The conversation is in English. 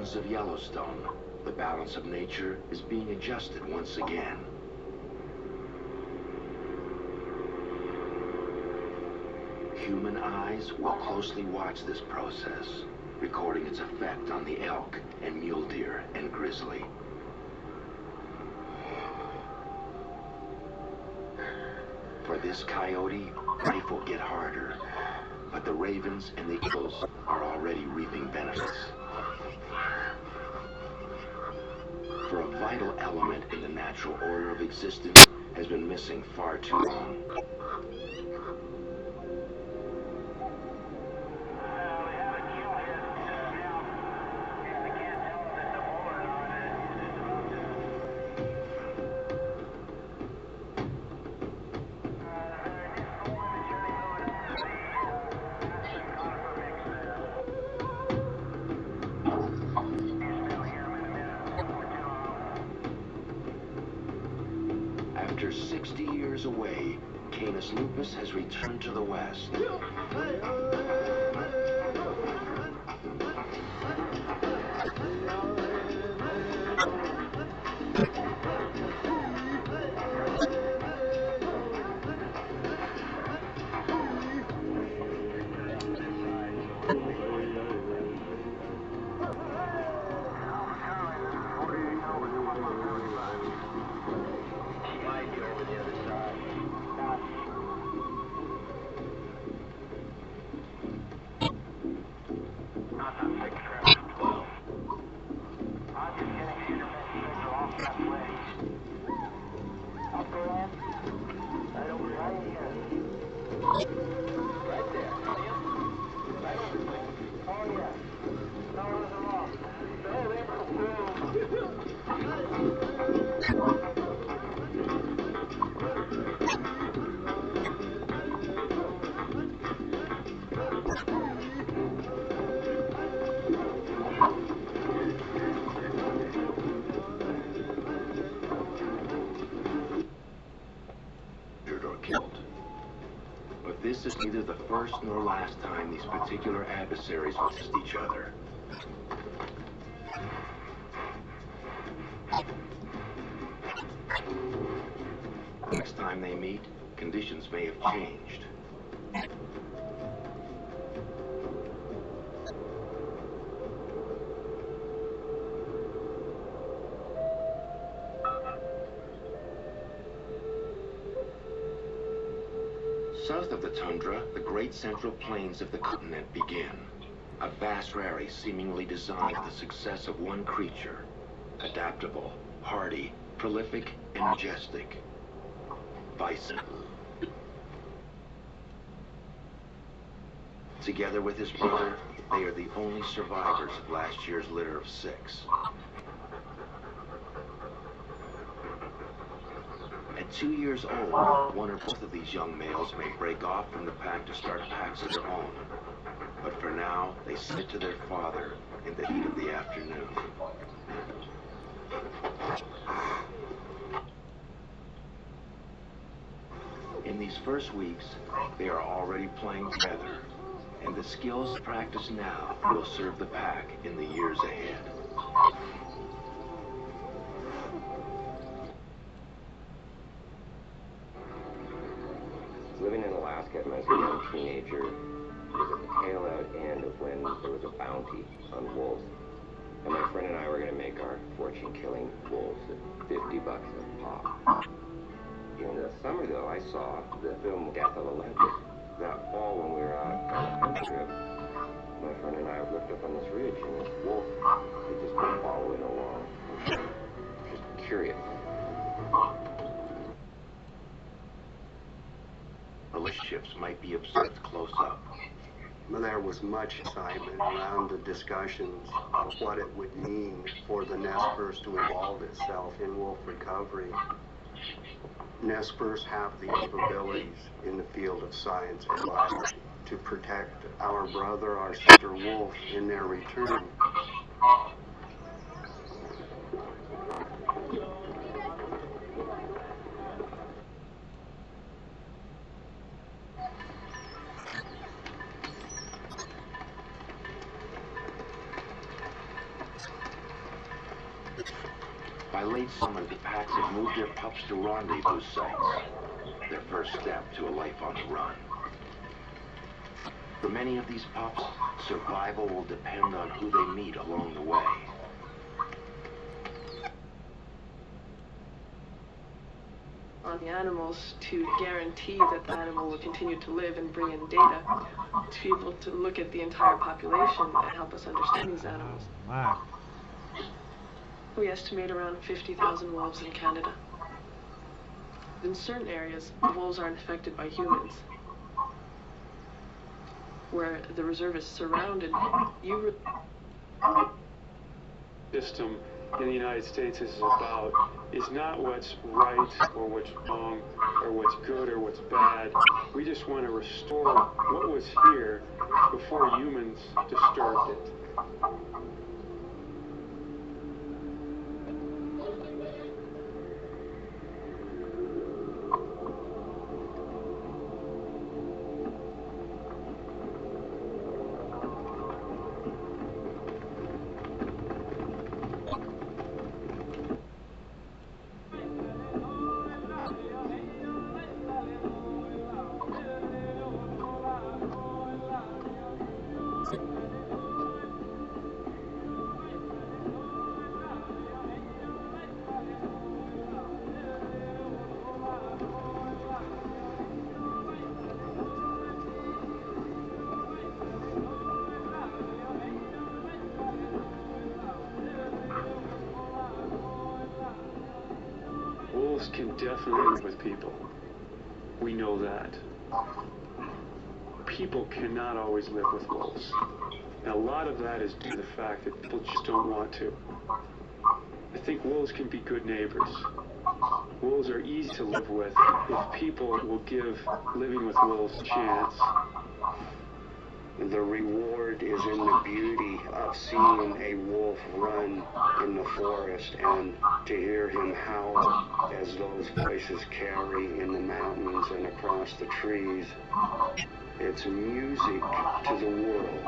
mountains of Yellowstone, the balance of nature is being adjusted once again. Human eyes will closely watch this process, recording its effect on the elk and mule deer and grizzly. For this coyote, life will get harder, but the ravens and the eagles are already reaping benefits. For a vital element in the natural order of existence has been missing far too long. After 60 years away, Canis lupus has returned to the West. Or killed. But this is neither the first nor last time these particular adversaries will test each other. Next time they meet, conditions may have changed. South of the tundra, the great central plains of the continent begin. A vast prairie seemingly designed for the success of one creature. Adaptable, hardy, prolific, and majestic. Bison. Together with his brother, they are the only survivors of last year's litter of 6. At 2 years old, one or both of these young males may break off from the pack to start packs of their own. But for now, they submit to their father in the heat of the afternoon. In these first weeks, they are already playing together, and the skills practiced now will serve the pack in the years ahead. Living in Alaska as a young teenager was at the tail end of when there was a bounty on wolves. And my friend and I were going to make our fortune killing wolves at $50 a pop. In the summer, though, I saw the film Death of a Legend. That fall when we were out on a hunting trip, my friend and I looked up on this ridge and this wolf had just been following along. Just curious. Relationships might be observed close up. There was much excitement around the discussions of what it would mean for the Nez Perce to involve itself in wolf recovery. Nez Perce have the capabilities in the field of science and biology to protect our brother, our sister wolf, in their return. By late summer, the packs have moved their pups to rendezvous sites, their first step to a life on the run. For many of these pups, survival will depend on who they meet along the way. On the animals to guarantee that the animal will continue to live and bring in data to be able to look at the entire population and help us understand these animals. Wow. We estimate around 50,000 wolves in Canada. In certain areas, the wolves aren't affected by humans. Where the reserve is surrounded, system in the United States is about is not what's right or what's wrong or what's good or what's bad. We just want to restore what was here before humans disturbed it. Wolves can definitely live with people. We know that. People cannot always live with wolves. And a lot of that is due to the fact that people just don't want to. I think wolves can be good neighbors. Wolves are easy to live with if people will give living with wolves a chance. The reward is in the beauty of seeing a wolf run in the forest and to hear him howl as those voices carry in the mountains and across the trees. It's music to the world.